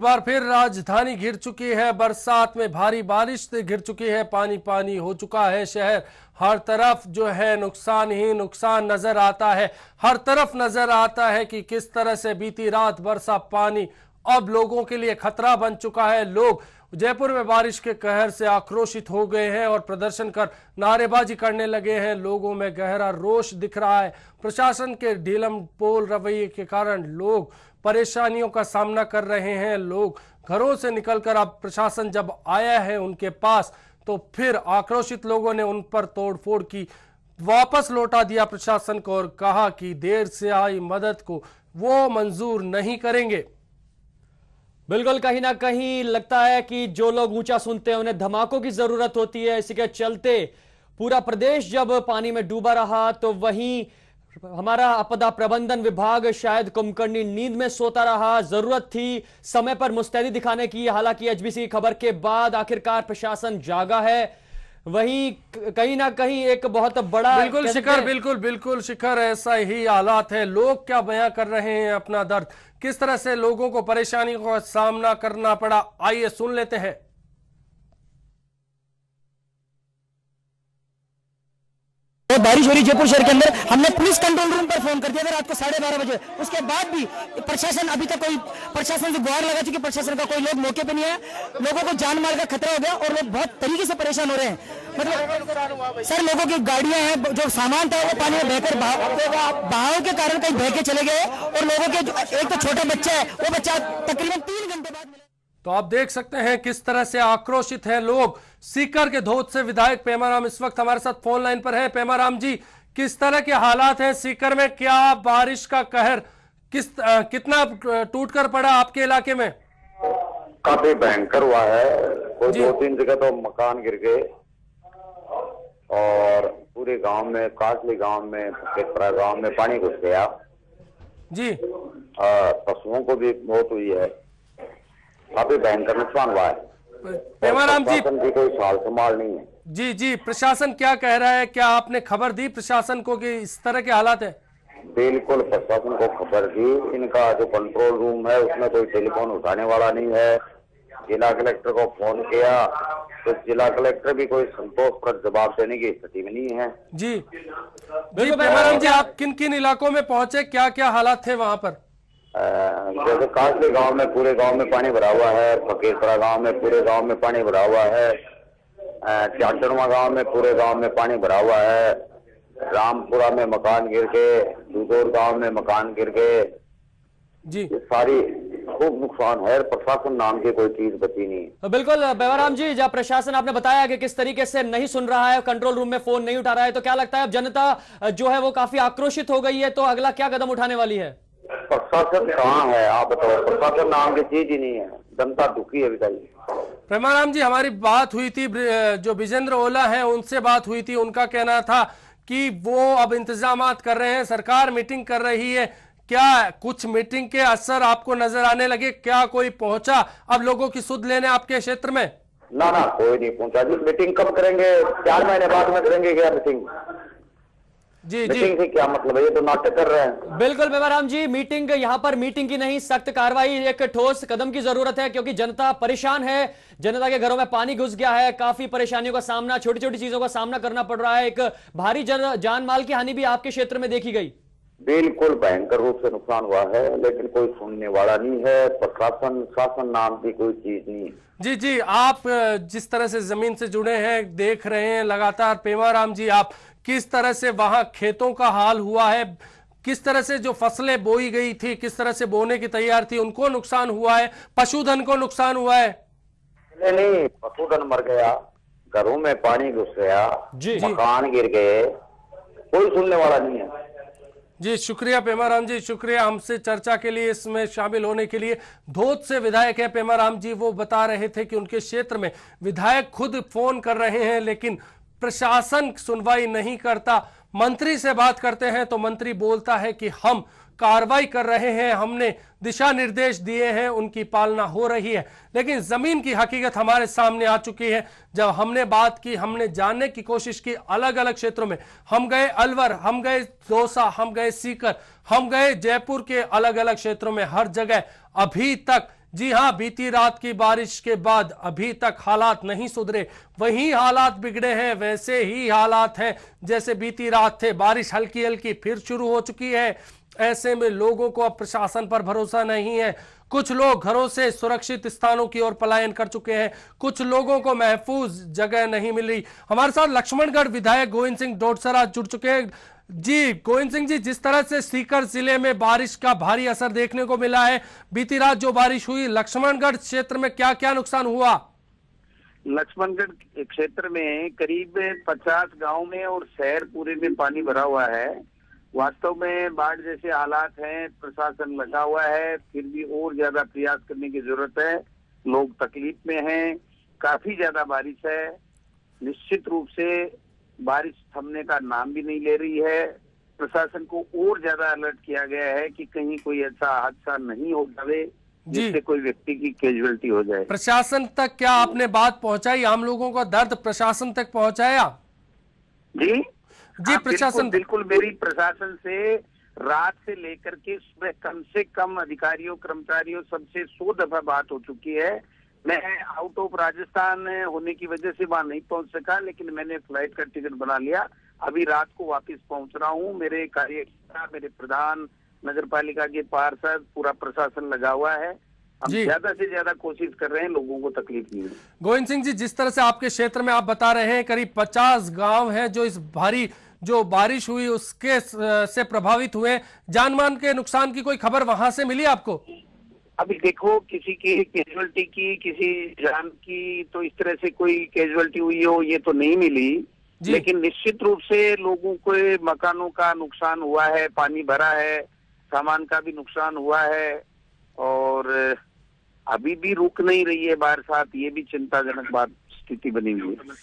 बार फिर राजधानी घिर चुकी है। बरसात में भारी बारिश से घिर चुकी है, पानी पानी हो चुका है शहर। हर तरफ जो है नुकसान ही नुकसान नजर आता है। हर तरफ नजर आता है कि किस तरह से बीती रात बरसा पानी अब लोगों के लिए खतरा बन चुका है। लोग जयपुर में बारिश के कहर से आक्रोशित हो गए हैं और प्रदर्शन कर नारेबाजी करने लगे हैं। लोगों में गहरा रोष दिख रहा है। प्रशासन के ढीलम पोल रवैये के कारण लोग परेशानियों का सामना कर रहे हैं। लोग घरों से निकलकर अब प्रशासन जब आया है उनके पास तो फिर आक्रोशित लोगों ने उन पर तोड़फोड़ की, वापस लौटा दिया प्रशासन को और कहा कि देर से आई मदद को वो मंजूर नहीं करेंगे। बिल्कुल, कहीं ना कहीं लगता है कि जो लोग ऊंचा सुनते हैं उन्हें धमाकों की जरूरत होती है। इसी के चलते पूरा प्रदेश जब पानी में डूबा रहा तो वहीं हमारा आपदा प्रबंधन विभाग शायद कुंभकर्णी नींद में सोता रहा। जरूरत थी समय पर मुस्तैदी दिखाने की। हालांकि एचबीसी की खबर के बाद आखिरकार प्रशासन जागा है। वहीं कहीं ना कहीं एक बहुत बड़ा बिल्कुल शिखर ऐसा ही हालात है। लोग क्या बयां कर रहे हैं अपना दर्द, किस तरह से लोगों को परेशानी का सामना करना पड़ा, आइए सुन लेते हैं। बारिश हो रही जयपुर शहर के अंदर, हमने पुलिस कंट्रोल रूम पर फोन कर दिया था रात को 12:30 बजे। उसके बाद भी प्रशासन अभी तक कोई प्रशासन से गुहार लगा चुकी, प्रशासन का कोई लोग मौके पे नहीं है। लोगों को जान माल का खतरा हो गया और लोग बहुत तरीके से परेशान हो रहे हैं। मतलब सर, लोगों की गाड़ियां हैं, जो सामान था वो पानी में बहकर बहाव के कारण कहीं बह के चले गए और लोगों के एक तो छोटा बच्चा है, वो बच्चा तकरीबन 3 घंटे बाद मिला। तो आप देख सकते हैं किस तरह से आक्रोशित हैं लोग। सीकर के धोद से विधायक पेमाराम इस वक्त हमारे साथ फोन लाइन पर है। पेमाराम जी, किस तरह के हालात हैं सीकर में? क्या बारिश का कहर कितना टूटकर पड़ा आपके इलाके में? काफी भयंकर हुआ है। कोई 2-3 जगह तो मकान गिर गए और पूरे गांव में, कासली गांव में, खेतरा गांव में पानी घुस गया जी। पशुओं को भी मौत हुई है। काफी भयंकर नुकसान हुआ है। पेमाराम जी, कोई साल संभाल नहीं है। जी, प्रशासन क्या कह रहा है? क्या आपने खबर दी प्रशासन को कि इस तरह के हालात है? बिल्कुल, प्रशासन को खबर दी। इनका जो कंट्रोल रूम है उसमें कोई टेलीफोन उठाने वाला नहीं है। जिला कलेक्टर को फोन किया तो जिला कलेक्टर भी कोई संतोषप्रद जवाब देने की स्थिति में नहीं है। जी पेमाराम जी, आप किन किन इलाकों में पहुंचे, क्या क्या हालात थे वहां पर? जैसे कासली गांव में पूरे गांव में पानी भरा हुआ है, फकीरपुरा गांव में पूरे गांव में पानी भरा हुआ है, चाटरमा गांव में पूरे गांव में पानी भरा हुआ है, रामपुरा में मकान गिर गए, दूदौर गांव में मकान गिर गए जी। सारी खूब नुकसान है। प्रशासन नाम की कोई चीज बची नहीं। तो बिल्कुल पेमाराम जी, जब प्रशासन आपने बताया कि किस तरीके से नहीं सुन रहा है, कंट्रोल रूम में फोन नहीं उठा रहा है, तो क्या लगता है अब जनता जो है वो काफी आक्रोशित हो गई है, तो अगला क्या कदम उठाने वाली है? प्रशासन कहाँ है आप बताओ? प्रशासन नाम की चीज ही नहीं है। जनता दुखी है। बताइए पेमाराम जी, हमारी बात हुई थी, जो विजेंद्र ओला है उनसे बात हुई थी। उनका कहना था कि वो अब इंतजामात कर रहे हैं, सरकार मीटिंग कर रही है। क्या कुछ मीटिंग के असर आपको नजर आने लगे? क्या कोई पहुंचा अब लोगों की सुध लेने आपके क्षेत्र में? ना कोई नहीं पहुंचा जी। मीटिंग कब करेंगे? 4 महीने बाद में करेंगे क्या मीटिंग? जी से क्या मतलब है? ये तो नाटक कर रहे हैं। बिल्कुल पेमाराम जी, मीटिंग यहाँ पर मीटिंग की नहीं, सख्त कार्रवाई, एक ठोस कदम की जरूरत है क्योंकि जनता परेशान है। जनता के घरों में पानी घुस गया है, काफी परेशानियों का सामना, छोटी छोटी चीजों का सामना करना पड़ रहा है। एक भारी जान माल की हानि भी आपके क्षेत्र में देखी गई। बिल्कुल भयंकर रूप से नुकसान हुआ है, लेकिन कोई सुनने वाला नहीं है। प्रशासन शासन नाम की कोई चीज नहीं है। जी, आप जिस तरह से जमीन से जुड़े हैं, देख रहे हैं लगातार। पेमाराम जी, आप किस तरह से वहां खेतों का हाल हुआ है, किस तरह से जो फसलें बोई गई थी, किस तरह से बोने की तैयार थी, उनको नुकसान हुआ है, पशुधन को नुकसान हुआ है? नहीं, पशुधन मर गया, घरों में पानी घुस गया, मकान गिर गए, कोई सुनने वाला नहीं है। जी शुक्रिया पेमाराम जी, शुक्रिया हमसे चर्चा के लिए, इसमें शामिल होने के लिए। धोद से विधायक है पेमाराम जी, वो बता रहे थे कि उनके क्षेत्र में विधायक खुद फोन कर रहे हैं लेकिन प्रशासन सुनवाई नहीं करता। मंत्री से बात करते हैं तो मंत्री बोलता है कि हम कार्रवाई कर रहे हैं, हमने दिशा निर्देश दिए हैं, उनकी पालना हो रही है। लेकिन जमीन की हकीकत हमारे सामने आ चुकी है। जब हमने बात की, हमने जानने की कोशिश की अलग अलग क्षेत्रों में, हम गए अलवर, हम गए दौसा, हम गए सीकर, हम गए जयपुर के अलग अलग क्षेत्रों में, हर जगह अभी तक जी हां, बीती रात की बारिश के बाद अभी तक हालात नहीं सुधरे, वही हालात बिगड़े हैं, वैसे ही हालात हैं जैसे बीती रात थे। बारिश हल्की हल्की फिर शुरू हो चुकी है। ऐसे में लोगों को अब प्रशासन पर भरोसा नहीं है। कुछ लोग घरों से सुरक्षित स्थानों की ओर पलायन कर चुके हैं, कुछ लोगों को महफूज जगह नहीं मिल रही। हमारे साथ लक्ष्मणगढ़ विधायक गोविंद सिंह डोडसरा जुड़ चुके हैं। जी गोविंद सिंह जी, जिस तरह से सीकर जिले में बारिश का भारी असर देखने को मिला है, बीती रात जो बारिश हुई, लक्ष्मणगढ़ क्षेत्र में क्या क्या नुकसान हुआ? लक्ष्मणगढ़ क्षेत्र में करीब 50 गांव में और शहर पूरे में पानी भरा हुआ है। वास्तव में बाढ़ जैसे हालात हैं, प्रशासन लगा हुआ है, फिर भी और ज्यादा प्रयास करने की जरूरत है। लोग तकलीफ में हैं, काफी ज्यादा बारिश है। निश्चित रूप से बारिश थमने का नाम भी नहीं ले रही है। प्रशासन को और ज्यादा अलर्ट किया गया है कि कहीं कोई ऐसा हादसा नहीं हो जाए जिससे कोई व्यक्ति की कैजुअलिटी हो जाए। प्रशासन तक क्या आपने बात पहुंचाई? आम लोगों का दर्द प्रशासन तक पहुंचाया? जी प्रशासन बिल्कुल मेरी प्रशासन से रात से लेकर के सुबह कम से कम अधिकारियों कर्मचारियों सबसे 100 दफा बात हो चुकी है। मैं आउट ऑफ राजस्थान होने की वजह से वहां नहीं पहुंच सका, लेकिन मैंने फ्लाइट का टिकट बना लिया। अभी रात को वापस पहुंच रहा हूं। मेरे कार्यकर्ता, मेरे प्रधान, नगर पालिका के पार्षद, पूरा प्रशासन लगा हुआ है। हम ज्यादा से ज्यादा कोशिश कर रहे हैं लोगों को तकलीफ नहीं है। गोविंद सिंह जी, जिस तरह से आपके क्षेत्र में आप बता रहे हैं करीब 50 गांव हैं जो इस भारी जो बारिश हुई उसके से प्रभावित हुए, जान मान के नुकसान की कोई खबर वहां से मिली आपको? अभी देखो, किसी की कैजुअलिटी की, किसी जान की तो इस तरह से कोई कैजुअलिटी हुई हो ये तो नहीं मिली, लेकिन निश्चित रूप से लोगों को मकानों का नुकसान हुआ है, पानी भरा है, सामान का भी नुकसान हुआ है और अभी भी रुक नहीं रही है बरसात। ये भी चिंताजनक बात स्थिति बनी हुई है।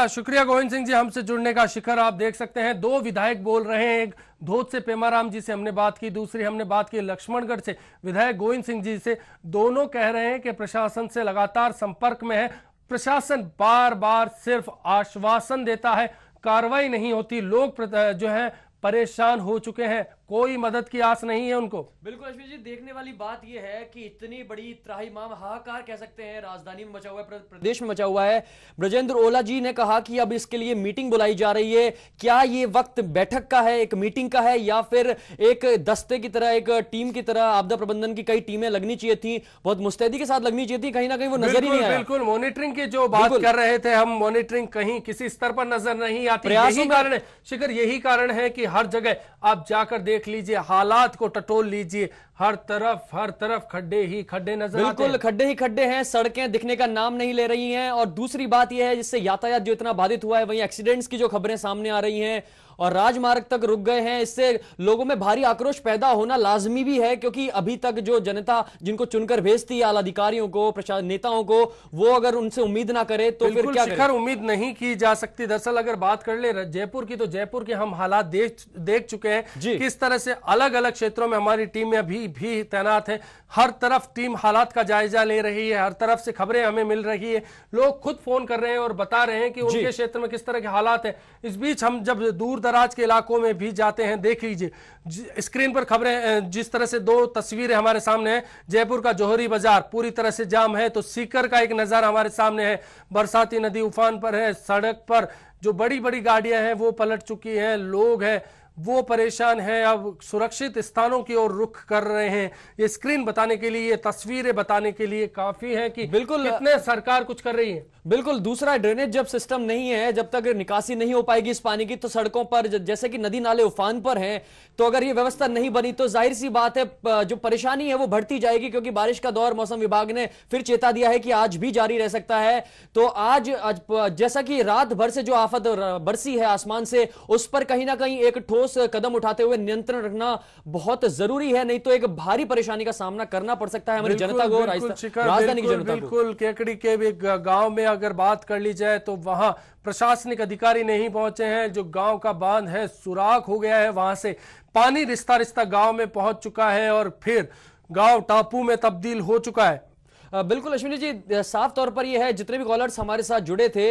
शुक्रिया गोविंद सिंह जी हमसे जुड़ने का। शिखर आप देख सकते हैं, दो विधायक बोल रहे हैं, एक धोद से पेमाराम जी से हमने बात की, दूसरी हमने बात की लक्ष्मणगढ़ से विधायक गोविंद सिंह जी से। दोनों कह रहे हैं कि प्रशासन से लगातार संपर्क में है, प्रशासन बार बार सिर्फ आश्वासन देता है, कार्रवाई नहीं होती। लोग जो है परेशान हो चुके हैं, कोई मदद की आस नहीं है उनको। बिल्कुल अश्विन जी, देखने वाली बात यह है कि इतनी बड़ी त्राहिमाम हाहाकार कह सकते हैं राजधानी में मचा हुआ है, प्रदेश में मचा हुआ है। ब्रजेंद्र ओला जी ने कहा कि अब इसके लिए मीटिंग बुलाई जा रही है। क्या ये वक्त बैठक का है, एक मीटिंग का है, या फिर एक दस्ते की तरह, एक टीम की तरह आपदा प्रबंधन की कई टीमें लगनी चाहिए थी, बहुत मुस्तैदी के साथ लगनी चाहिए थी, कहीं ना कहीं वो नजर ही नहीं आया। बिल्कुल मॉनिटरिंग की जो बात कर रहे थे हम, मॉनिटरिंग कहीं किसी स्तर पर नजर नहीं आती। यही कारण है शिखर, यही कारण है कि हर जगह आप जाकर देख लीजिए, हालात को टटोल लीजिए, हर तरफ खड्डे ही खड्डे नजर आते हैं। बिल्कुल खड्डे ही खड्डे हैं, सड़कें दिखने का नाम नहीं ले रही हैं। और दूसरी बात यह है जिससे यातायात जो इतना बाधित हुआ है, वहीं एक्सीडेंट्स की जो खबरें सामने आ रही हैं और राजमार्ग तक रुक गए हैं। इससे लोगों में भारी आक्रोश पैदा होना लाजमी भी है, क्योंकि अभी तक जो जनता जिनको चुनकर भेजती है आला अधिकारियों को, प्रशासन नेताओं को, वो अगर उनसे उम्मीद ना करे तो फिर क्या शिखर उम्मीद नहीं की जा सकती। दरअसल अगर बात कर ले जयपुर की, तो जयपुर के हम हालात देख चुके हैं, किस तरह से अलग अलग क्षेत्रों में हमारी टीमें अभी भी तैनात है। हर तरफ टीम हालात का जायजा ले रही है, हर तरफ से खबरें हमें मिल रही है, लोग खुद फोन कर रहे हैं और बता रहे हैं कि उनके क्षेत्र में किस तरह के हालात है। इस बीच हम जब दूर दराज के इलाकों में भी जाते हैं, देख लीजिए स्क्रीन पर खबरें, जिस तरह से दो तस्वीरें हमारे सामने है। जयपुर का जौहरी बाजार पूरी तरह से जाम है, तो सीकर का एक नजारा हमारे सामने है। बरसाती नदी उफान पर है, सड़क पर जो बड़ी बड़ी गाड़ियां हैं वो पलट चुकी हैं, लोग हैं वो परेशान हैं, अब सुरक्षित स्थानों की ओर रुख कर रहे हैं। ये स्क्रीन बताने के लिए, ये तस्वीरें बताने के लिए काफी है कि बिल्कुल कितने सरकार कुछ कर रही है। बिल्कुल, दूसरा ड्रेनेज जब सिस्टम नहीं है, जब तक निकासी नहीं हो पाएगी इस पानी की, तो सड़कों पर जैसे कि नदी नाले उफान पर हैं, तो अगर ये व्यवस्था नहीं बनी तो जाहिर सी बात है जो परेशानी है वो बढ़ती जाएगी, क्योंकि बारिश का दौर मौसम विभाग ने फिर चेता दिया है कि आज भी जारी रह सकता है। तो आज जैसा कि रात भर से जो आफत बरसी है आसमान से, उस पर कहीं ना कहीं एक ठोस कदम उठाते हुए नियंत्रण रखना बहुत जरूरी है, नहीं तो एक भारी परेशानी का सामना करना पड़ सकता है हमारी जनता को, राजधानी की जनता को। बिल्कुल, केकड़ी के भी गांव में अगर बात कर ली जाए तो वहां प्रशासनिक अधिकारी नहीं पहुंचे हैं। जो गांव का बांध है सुराख हो गया है, वहां से पानी रिश्ता गांव में पहुंच चुका है और फिर गांव टापू में तब्दील हो चुका है। बिल्कुल अश्विनी जी, साफ तौर पर यह है, जितने भी कॉलर्स हमारे साथ जुड़े थे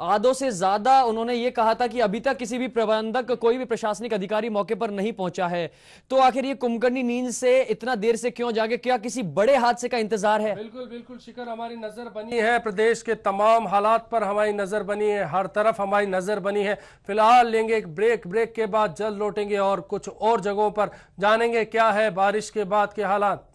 आधों से ज्यादा उन्होंने ये कहा था कि अभी तक किसी भी प्रबंधक, कोई भी प्रशासनिक अधिकारी मौके पर नहीं पहुंचा है। तो आखिर ये कुंभकर्णी नींद से इतना देर से क्यों जागे? क्या किसी बड़े हादसे का इंतजार है? बिल्कुल बिल्कुल शिखर, हमारी नजर बनी है, प्रदेश के तमाम हालात पर हमारी नजर बनी है, हर तरफ हमारी नजर बनी है। फिलहाल लेंगे एक ब्रेक, ब्रेक के बाद जल्द लौटेंगे और कुछ और जगहों पर जानेंगे क्या है बारिश के बाद के हालात।